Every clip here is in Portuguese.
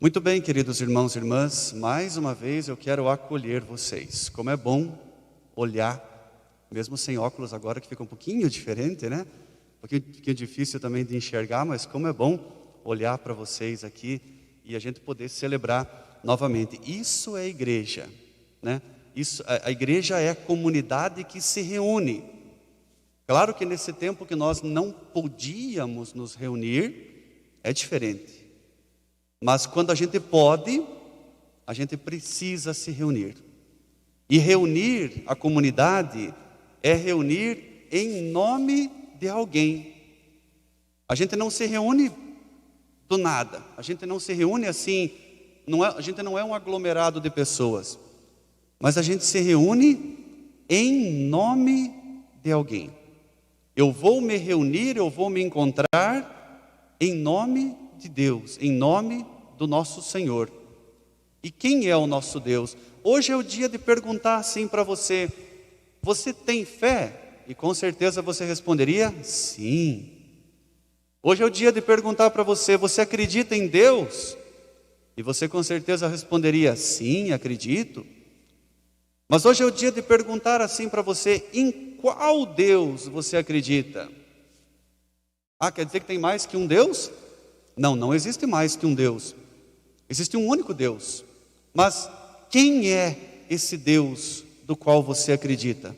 Muito bem, queridos irmãos e irmãs, mais uma vez eu quero acolher vocês. Como é bom olhar, mesmo sem óculos agora, que fica um pouquinho diferente, né? Um pouquinho difícil também de enxergar, mas como é bom olhar para vocês aqui e a gente poder celebrar novamente. Isso é igreja, né? A igreja é a comunidade que se reúne. Claro que nesse tempo que nós não podíamos nos reunir, é diferente. Mas quando a gente pode, a gente precisa se reunir. E reunir a comunidade é reunir em nome de alguém. A gente não se reúne do nada. A gente não se reúne assim, a gente não é um aglomerado de pessoas. Mas a gente se reúne em nome de alguém. Eu vou me reunir, eu vou me encontrar em nome de Deus, em nome do nosso Senhor. E quem é o nosso Deus? Hoje é o dia de perguntar assim para você: você tem fé? E com certeza você responderia: sim. Hoje é o dia de perguntar para você: você acredita em Deus? E você com certeza responderia: sim, acredito. Mas hoje é o dia de perguntar assim para você: em qual Deus você acredita? Quer dizer que tem mais que um Deus? Não, não existe mais que um Deus. Existe um único Deus. Mas quem é esse Deus do qual você acredita?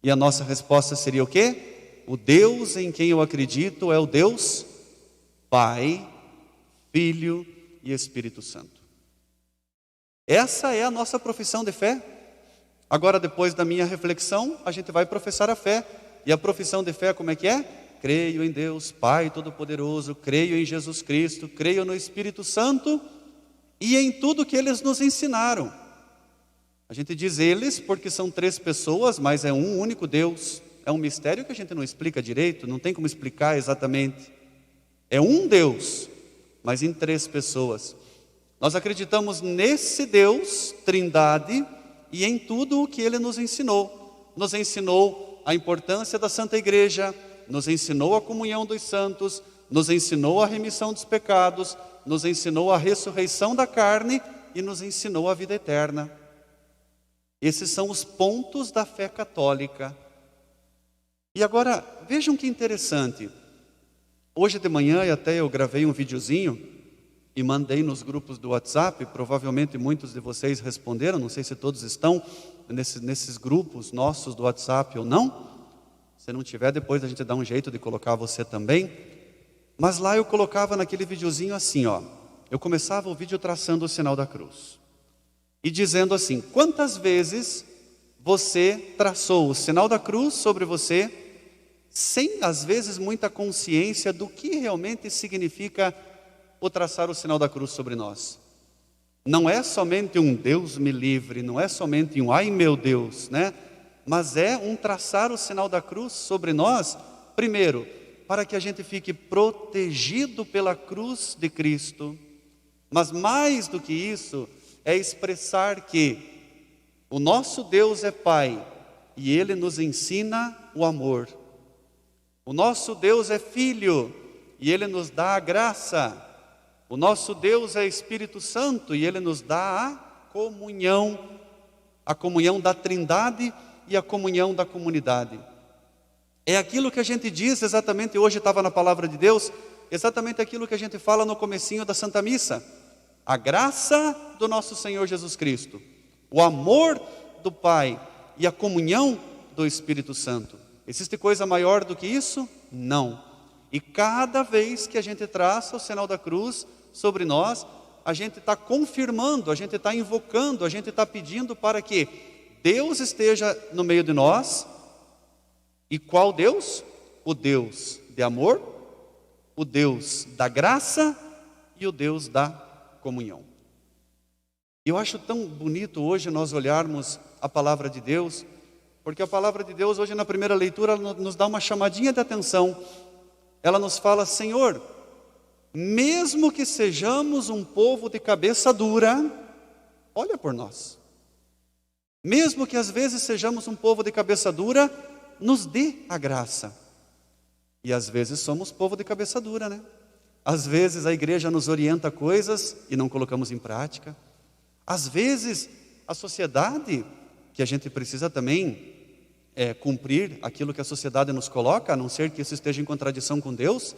E a nossa resposta seria o quê? O Deus em quem eu acredito é o Deus Pai, Filho e Espírito Santo. Essa é a nossa profissão de fé. Agora, depois da minha reflexão, a gente vai professar a fé. E a profissão de fé como é que é? Creio em Deus Pai Todo-Poderoso, creio em Jesus Cristo, creio no Espírito Santo e em tudo que eles nos ensinaram. A gente diz eles porque são 3 pessoas, mas é um único Deus. É um mistério que a gente não explica direito, não tem como explicar exatamente. É um Deus, mas em 3 pessoas. Nós acreditamos nesse Deus, Trindade, e em tudo o que Ele nos ensinou. Nos ensinou a importância da Santa Igreja, nos ensinou a comunhão dos santos, nos ensinou a remissão dos pecados, nos ensinou a ressurreição da carne e nos ensinou a vida eterna. Esses são os pontos da fé católica. E agora, vejam que interessante. Hoje de manhã até eu gravei um videozinho e mandei nos grupos do WhatsApp. Provavelmente muitos de vocês responderam, não sei se todos estão nesses grupos nossos do WhatsApp ou não. Se não tiver, depois a gente dá um jeito de colocar você também. Mas lá eu colocava naquele videozinho assim, eu começava o vídeo traçando o sinal da cruz e dizendo assim: quantas vezes você traçou o sinal da cruz sobre você, sem às vezes muita consciência do que realmente significa o traçar o sinal da cruz sobre nós? Não é somente um Deus me livre, não é somente um ai meu Deus, né? Mas é um traçar o sinal da cruz sobre nós, primeiro, para que a gente fique protegido pela cruz de Cristo. Mas mais do que isso, é expressar que o nosso Deus é Pai e Ele nos ensina o amor. O nosso Deus é Filho e Ele nos dá a graça. O nosso Deus é Espírito Santo e Ele nos dá a comunhão da Trindade e a comunhão da comunidade. É aquilo que a gente diz exatamente, hoje estava na palavra de Deus, exatamente aquilo que a gente fala no comecinho da Santa Missa. A graça do nosso Senhor Jesus Cristo, o amor do Pai e a comunhão do Espírito Santo. Existe coisa maior do que isso? Não. E cada vez que a gente traça o sinal da cruz sobre nós, a gente está confirmando, a gente está invocando, a gente está pedindo para que Deus esteja no meio de nós. E qual Deus? O Deus de amor, o Deus da graça e o Deus da comunhão. E eu acho tão bonito hoje nós olharmos a palavra de Deus, porque a palavra de Deus hoje na primeira leitura ela nos dá uma chamadinha de atenção. Ela nos fala: Senhor, mesmo que sejamos um povo de cabeça dura, olha por nós. Mesmo que às vezes sejamos um povo de cabeça dura, nos dê a graça. E às vezes somos povo de cabeça dura, né? Às vezes a igreja nos orienta coisas e não colocamos em prática. Às vezes a sociedade, que a gente precisa também cumprir aquilo que a sociedade nos coloca, a não ser que isso esteja em contradição com Deus.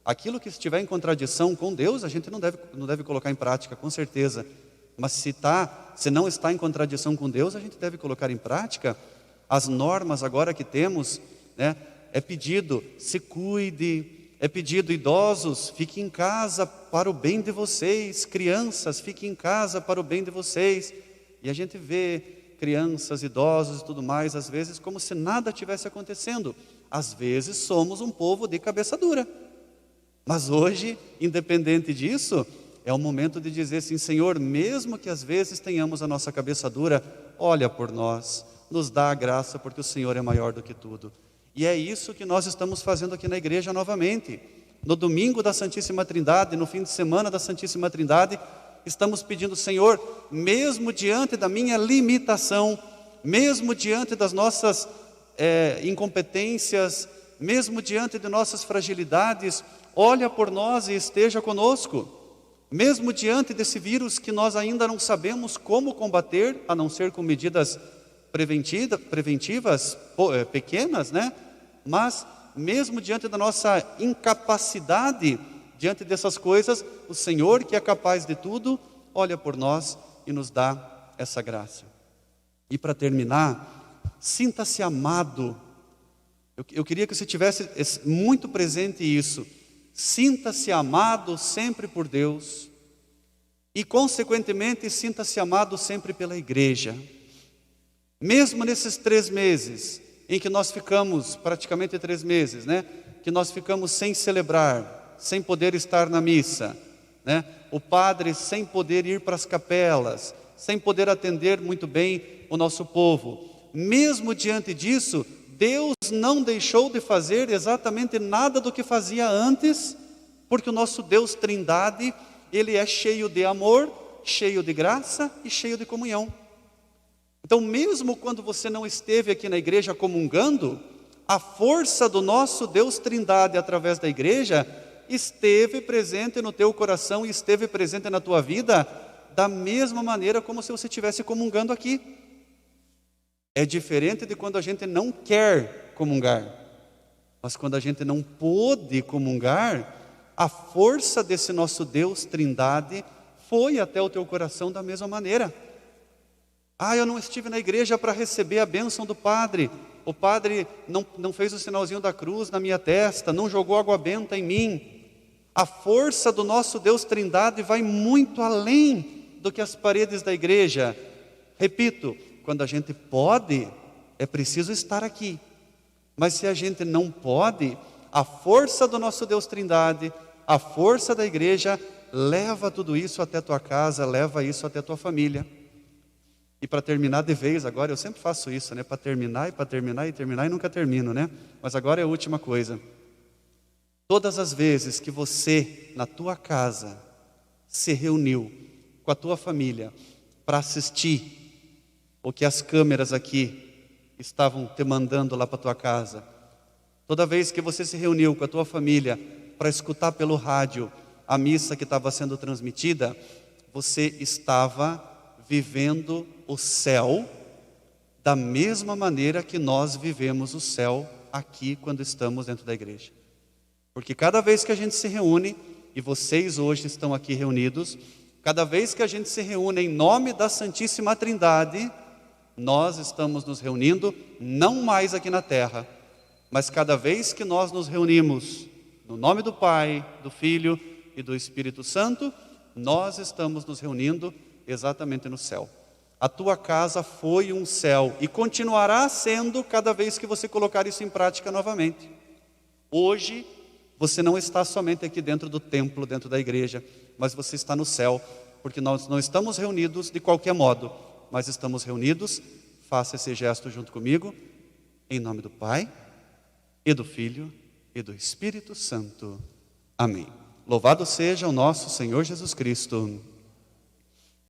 Aquilo que estiver em contradição com Deus, a gente não deve colocar em prática, com certeza. Mas se não está em contradição com Deus, a gente deve colocar em prática. As normas agora que temos, né, é pedido, se cuide, é pedido, idosos, fiquem em casa para o bem de vocês, crianças, fiquem em casa para o bem de vocês. E a gente vê crianças, idosos e tudo mais, às vezes como se nada tivesse acontecendo. Às vezes somos um povo de cabeça dura. Mas hoje, independente disso, é o momento de dizer assim: Senhor, mesmo que às vezes tenhamos a nossa cabeça dura, olha por nós, nos dá a graça, porque o Senhor é maior do que tudo. E é isso que nós estamos fazendo aqui na igreja novamente. No domingo da Santíssima Trindade, no fim de semana da Santíssima Trindade, estamos pedindo: Senhor, mesmo diante da minha limitação, mesmo diante das nossas incompetências, mesmo diante de nossas fragilidades, olha por nós e esteja conosco. Mesmo diante desse vírus que nós ainda não sabemos como combater, a não ser com medidas preventivas pequenas, né? Mas mesmo diante da nossa incapacidade, diante dessas coisas, o Senhor, que é capaz de tudo, olha por nós e nos dá essa graça. E para terminar, sinta-se amado. Eu queria que você tivesse muito presente isso. Sinta-se amado sempre por Deus e, consequentemente, sinta-se amado sempre pela igreja. Mesmo nesses 3 meses, em que nós ficamos, praticamente 3 meses, né? Que nós ficamos sem celebrar, sem poder estar na missa, né? O padre sem poder ir para as capelas, sem poder atender muito bem o nosso povo. Mesmo diante disso, Deus não deixou de fazer exatamente nada do que fazia antes, porque o nosso Deus Trindade, Ele é cheio de amor, cheio de graça e cheio de comunhão. Então, mesmo quando você não esteve aqui na igreja comungando, a força do nosso Deus Trindade através da igreja esteve presente no teu coração e esteve presente na tua vida da mesma maneira como se você estivesse comungando aqui. É diferente de quando a gente não quer comungar, mas quando a gente não pôde comungar, a força desse nosso Deus Trindade foi até o teu coração da mesma maneira. Eu não estive na igreja para receber a bênção do padre. O padre não fez o sinalzinho da cruz na minha testa, não jogou água benta em mim. A força do nosso Deus Trindade vai muito além do que as paredes da igreja. Repito, quando a gente pode, é preciso estar aqui. Mas se a gente não pode, a força do nosso Deus Trindade, a força da igreja, leva tudo isso até a tua casa, leva isso até a tua família. E para terminar de vez agora, eu sempre faço isso, né? Para terminar e nunca termino, né? Mas agora é a última coisa. Todas as vezes que você, na tua casa, se reuniu com a tua família para assistir o que as câmeras aqui estavam te mandando lá para a tua casa, toda vez que você se reuniu com a tua família para escutar pelo rádio a missa que estava sendo transmitida, você estava vivendo o céu da mesma maneira que nós vivemos o céu aqui quando estamos dentro da igreja. Porque cada vez que a gente se reúne, e vocês hoje estão aqui reunidos, cada vez que a gente se reúne em nome da Santíssima Trindade, nós estamos nos reunindo não mais aqui na terra, mas cada vez que nós nos reunimos no nome do Pai, do Filho e do Espírito Santo, nós estamos nos reunindo exatamente no céu. A tua casa foi um céu e continuará sendo cada vez que você colocar isso em prática novamente. Hoje, você não está somente aqui dentro do templo, dentro da igreja, mas você está no céu, porque nós não estamos reunidos de qualquer modo, mas estamos reunidos, faça esse gesto junto comigo, em nome do Pai, e do Filho, e do Espírito Santo. Amém. Louvado seja o nosso Senhor Jesus Cristo.